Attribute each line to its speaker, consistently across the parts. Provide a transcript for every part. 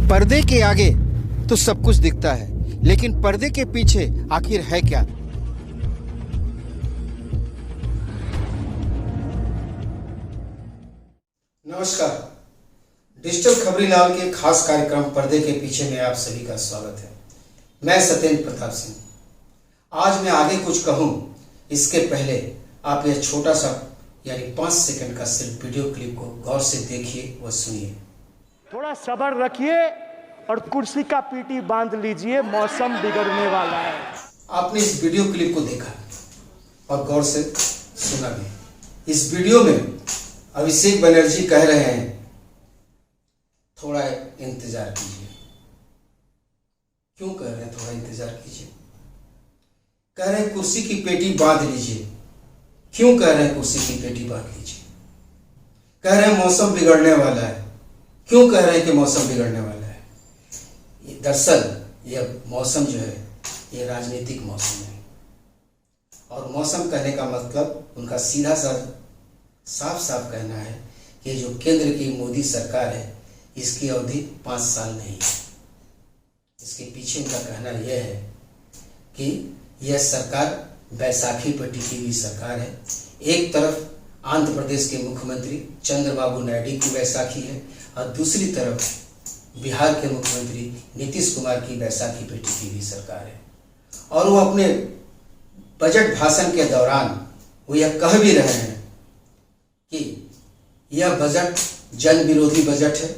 Speaker 1: पर्दे के आगे तो सब कुछ दिखता है, लेकिन पर्दे के पीछे आखिर है क्या?
Speaker 2: नमस्कार। डिजिटल खबरीलाल के खास कार्यक्रम पर्दे के पीछे में आप सभी का स्वागत है। मैं सत्येंद्र प्रताप सिंह। आज मैं आगे कुछ कहूं इसके पहले आप यह छोटा सा यानी 5 सेकंड का सिर्फ वीडियो क्लिप को गौर से देखिए व सुनिए।
Speaker 3: थोड़ा सब्र रखिए और कुर्सी का पीटी बांध लीजिए, मौसम बिगड़ने वाला है।
Speaker 2: आपने इस वीडियो क्लिप को देखा और गौर से सुना भी। इस वीडियो में अभिषेक बनर्जी कह रहे हैं थोड़ा इंतजार कीजिए। क्यों कह रहे हैं थोड़ा इंतजार कीजिए? कह रहे हैं कुर्सी की पेटी बांध लीजिए। क्यों कह रहे हैं कुर्सी की पेटी बांध लीजिए? कह रहे हैं मौसम बिगड़ने वाला है। क्यों कह रहे हैं कि मौसम बिगड़ने वाला है? दरअसल यह मौसम जो है ये राजनीतिक मौसम है, और मौसम कहने का मतलब उनका सीधा सा साफ साफ कहना है कि जो केंद्र की मोदी सरकार है इसकी अवधि 5 साल नहीं है। इसके पीछे उनका कहना यह है कि यह सरकार बैसाखी पर टिकी हुई सरकार है। एक तरफ आंध्र प्रदेश के मुख्यमंत्री चंद्रबाबू नायडू की बैसाखी है और दूसरी तरफ बिहार के मुख्यमंत्री नीतीश कुमार की बैसाखी पर टिकी हुई सरकार है। और वो अपने बजट भाषण के दौरान वो यह कह भी रहे हैं कि यह बजट जन विरोधी बजट है,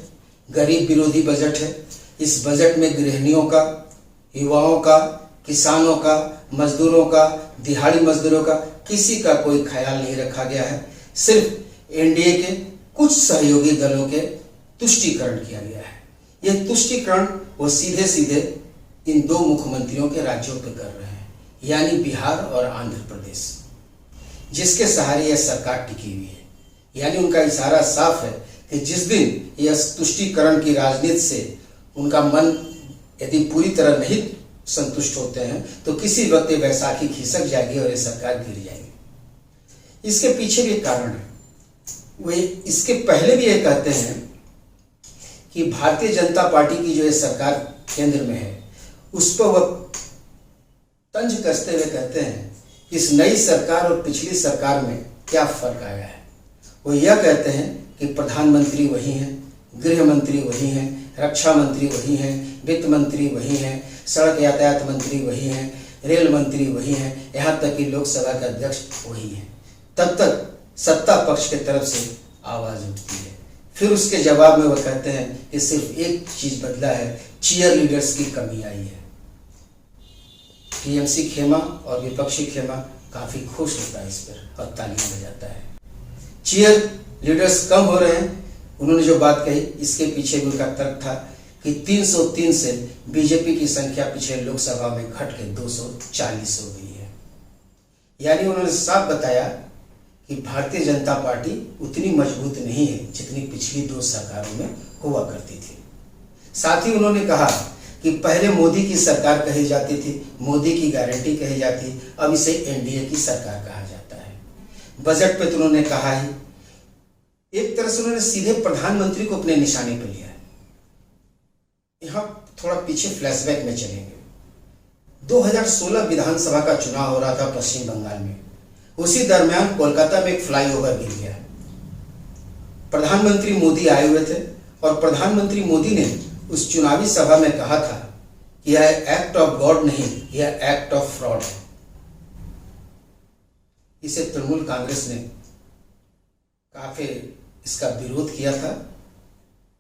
Speaker 2: गरीब विरोधी बजट है। इस बजट में गृहिणियों का, युवाओं का, किसानों का, मजदूरों का, दिहाड़ी मजदूरों का किसी का कोई ख्याल नहीं रखा गया है। सिर्फ एनडीए के कुछ सहयोगी दलों के तुष्टीकरण किया गया है। यह तुष्टीकरण वो सीधे सीधे इन 2 मुख्यमंत्रियों के राज्यों पर कर रहे हैं, यानी बिहार और आंध्र प्रदेश, जिसके सहारे यह सरकार टिकी हुई है। यानी उनका इशारा साफ है कि जिस दिन यह तुष्टीकरण की राजनीति से उनका मन यदि पूरी तरह नहीं संतुष्ट होते हैं तो किसी वक्त बैसाखी खिसक जाएगी और ये सरकार गिर जाएगी। इसके पीछे भी एक कारण है। वे इसके पहले भी ये कहते हैं कि भारतीय जनता पार्टी की जो ये सरकार केंद्र में है उस पर वह तंज कसते हुए कहते हैं कि इस नई सरकार और पिछली सरकार में क्या फर्क आया है। वो यह कहते हैं कि प्रधानमंत्री वही हैं, गृह मंत्री वही हैं, रक्षा मंत्री वही हैं, वित्त मंत्री वही हैं, सड़क यातायात मंत्री वही हैं, रेल मंत्री वही हैं, यहाँ तक कि लोकसभा के अध्यक्ष वही हैं। तब तक सत्ता पक्ष की तरफ से आवाज उठती है। फिर उसके जवाब में वह कहते हैं कि सिर्फ एक चीज बदला है, चीयर लीडर्स की कमी आई है। टीएमसी खेमा और विपक्षी खेमा काफी खुश होता है इस पर और तालियां बजाता है। चीयर लीडर्स कम हो रहे हैं। उन्होंने जो बात कही इसके पीछे भी उनका तर्क था कि 303 से बीजेपी की संख्या पिछले लोकसभा में घट के 240 हो गई है। यानी उन्होंने साफ बताया कि भारतीय जनता पार्टी उतनी मजबूत नहीं है जितनी पिछली 2 सरकारों में हुआ करती थी। साथ ही उन्होंने कहा कि पहले मोदी की सरकार कही जाती थी, मोदी की गारंटी कही जाती, अब इसे एनडीए की सरकार कहा जाता है। बजट पे तो उन्होंने कहा ही, एक तरह से उन्होंने सीधे प्रधानमंत्री को अपने निशाने पर लिया है। यहां थोड़ा पीछे फ्लैशबैक में चलेंगे। 2016 विधानसभा का चुनाव हो रहा था पश्चिम बंगाल में। उसी दरमियान कोलकाता में एक फ्लाईओवर गिर गया। प्रधानमंत्री मोदी आए हुए थे और प्रधानमंत्री मोदी ने उस चुनावी सभा में कहा था कि यह एक्ट ऑफ गॉड नहीं, यह एक्ट ऑफ फ्रॉड है। इसे तृणमूल कांग्रेस ने काफी इसका विरोध किया था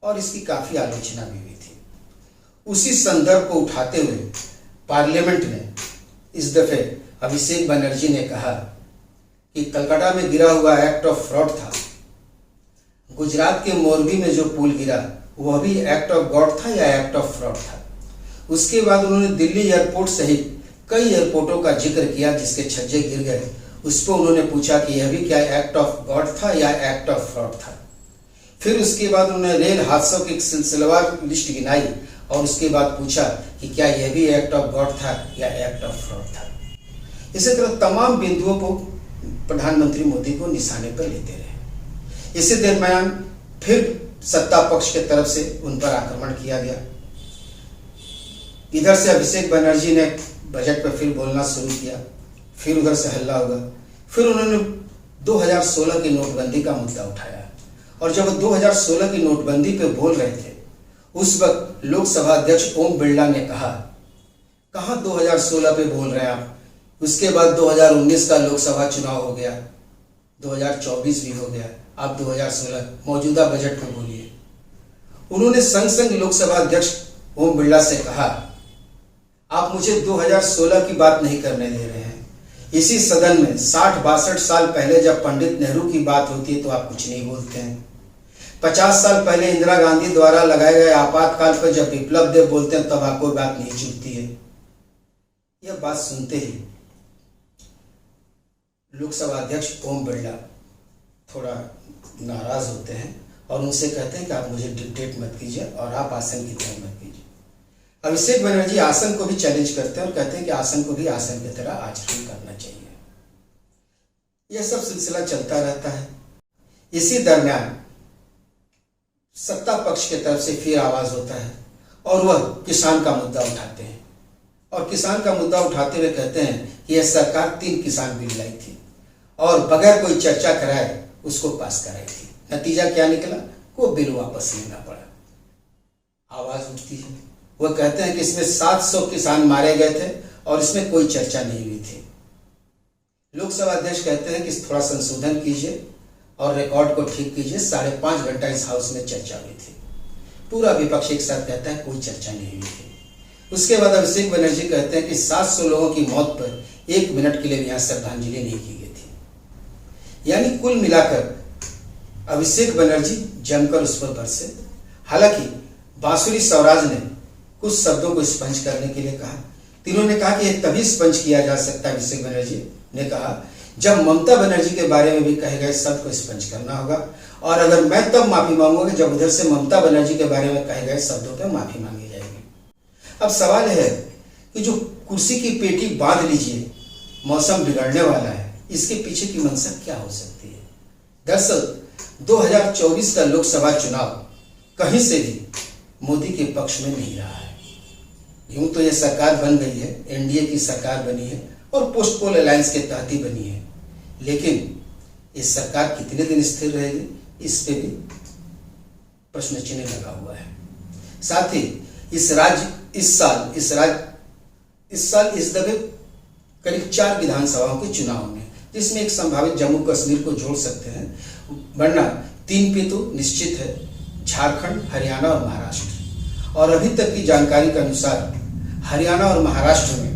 Speaker 2: और इसकी काफी आलोचना भी हुई थी। उसी संदर्भ को उठाते हुए पार्लियामेंट में इस दफे अभिषेक बनर्जी ने कहा कि कलकत्ता में गिरा हुआ एक्ट ऑफ फ्रॉड था। गुजरात के मोरबी में जो पुल गिरा वह भी एक्ट ऑफ गॉड था या एक्ट ऑफ फ्रॉड था। उसके बाद उन्होंने दिल्ली एयरपोर्ट सहित कई एयरपोर्टों का जिक्र किया जिसके छज्जे गिर गए। उस पर उन्होंने पूछा कि यह भी क्या एक्ट ऑफ गॉड था या एक्ट ऑफ फ्रॉड था। फिर उसके बाद उन्होंने रेल हादसों की सिलसिलेवार लिस्ट गिनाई और उसके बाद पूछा कि क्या यह भी एक्ट ऑफ गॉड था या एक्ट ऑफ फ्रॉड था। इसी तरह तमाम बिंदुओं को प्रधानमंत्री मोदी को निशाने पर लेते रहे। इसी दरमियान फिर सत्ता पक्ष के तरफ से उन पर आक्रमण किया गया। इधर से अभिषेक बनर्जी ने बजट पर फिर बोलना शुरू किया, फिर उधर से हल्ला होगा। फिर उन्होंने 2016 की नोटबंदी का मुद्दा उठाया और जब वो 2016 की नोटबंदी पे बोल रहे थे उस वक्त लोकसभा अध्यक्ष ओम बिरला ने कहा, कहाँ 2016 पे बोल रहे हैं आप, उसके बाद 2019 का लोकसभा चुनाव हो गया, 2024 भी हो गया, आप 2016 मौजूदा बजट में बोलिए। उन्होंने संग संग लोकसभा अध्यक्ष ओम बिरला से कहा, आप मुझे 2016 की बात नहीं करने दे रहे हैं। इसी सदन में 60-62 साल पहले जब पंडित नेहरू की बात होती है तो आप कुछ नहीं बोलते हैं। 50 साल पहले इंदिरा गांधी द्वारा लगाए गए आपातकाल पर जब विप्लव देव बोलते हैं तब आपको बात नहीं चुभती है। यह बात सुनते ही लोकसभा अध्यक्ष ओम बिरला थोड़ा नाराज होते हैं और उनसे कहते हैं कि आप मुझे डिक्टेट मत कीजिए और आप आसन की तरह मत कीजिए। अभिषेक बनर्जी आसन को भी चैलेंज करते हैं और कहते हैं कि आसन को भी आसन की तरह आचरण करना चाहिए। यह सब सिलसिला चलता रहता है। इसी दरमियान सत्ता पक्ष की तरफ से फिर आवाज होता है और वह किसान का मुद्दा उठाते हैं और किसान का मुद्दा उठाते हुए कहते हैं कि यह सरकार 3 किसान बिल लाई थी और बगैर कोई चर्चा कराए उसको पास कराई थी। नतीजा क्या निकला? वो बिल वापस लेना पड़ा। आवाज उठती है, वह कहते हैं कि इसमें 700 किसान मारे गए थे और इसमें कोई चर्चा नहीं हुई थी। लोकसभा अध्यक्ष कहते हैं कि थोड़ा संशोधन कीजिए और रिकॉर्ड को ठीक कीजिए। 5.5 घंटा इस हाउस में चर्चा हुई थी। पूरा विपक्ष एक साथ कहता है कोई चर्चा नहीं हुई थी। उसके बाद अभिषेक बनर्जी कहते हैं कि 700 लोगों की मौत पर 1 मिनट के लिए भी यहाँ श्रद्धांजलि नहीं की गई थी। यानी कुल मिलाकर अभिषेक बनर्जी जमकर उस पर बरसे। हालांकि बांसुरी स्वराज ने कुछ शब्दों को स्पंज करने के लिए कहा। तीनों ने कहा कि यह तभी स्पंज किया जा सकता है, अभिषेक बनर्जी ने कहा, जब ममता बनर्जी के बारे में भी कहे गए शब्द को स्पंज करना होगा और अगर मैं तब माफी मांगूंगा जब उधर से ममता बनर्जी के बारे में कहे गए शब्दों पर माफी मांगी जाएगी। अब सवाल है कि जो कुर्सी की पेटी बांध लीजिए, मौसम बिगड़ने वाला है, इसके पीछे की मंशा क्या हो सकती है? दरअसल 2024 का लोकसभा चुनाव कहीं से भी मोदी के पक्ष में नहीं रहा है। यूं तो यह सरकार बन गई है, एनडीए की सरकार बनी है और पोस्ट पोल अलायंस के तहत ही बनी है, लेकिन इस सरकार कितने दिन स्थिर रहेगी, इस पे भी प्रश्न चिन्ह लगा हुआ है। साथ ही इस साल इस दफे करीब 4 विधानसभाओं के चुनाव में, जिसमें एक संभावित जम्मू कश्मीर को जोड़ सकते हैं, वरना 3 पे तो निश्चित है, झारखंड, हरियाणा और महाराष्ट्र। और अभी तक की जानकारी के अनुसार हरियाणा और महाराष्ट्र में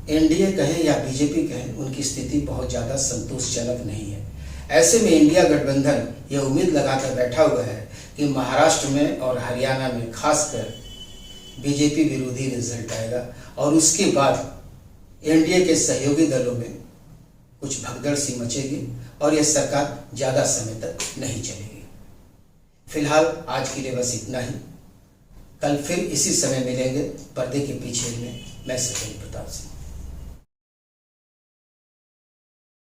Speaker 2: एनडीए कहें या बीजेपी कहें, उनकी स्थिति बहुत ज़्यादा संतोषजनक नहीं है। ऐसे में इंडिया गठबंधन यह उम्मीद लगाकर बैठा हुआ है कि महाराष्ट्र में और हरियाणा में खासकर बीजेपी विरोधी रिजल्ट आएगा और उसके बाद एनडीए के सहयोगी दलों में कुछ भगदड़ सी मचेगी और यह सरकार ज़्यादा समय तक नहीं चलेगी। फिलहाल आज के लिए बस इतना ही। कल फिर इसी समय मिलेंगे पर्दे के पीछे में। मैं सचिन प्रताप सिंह।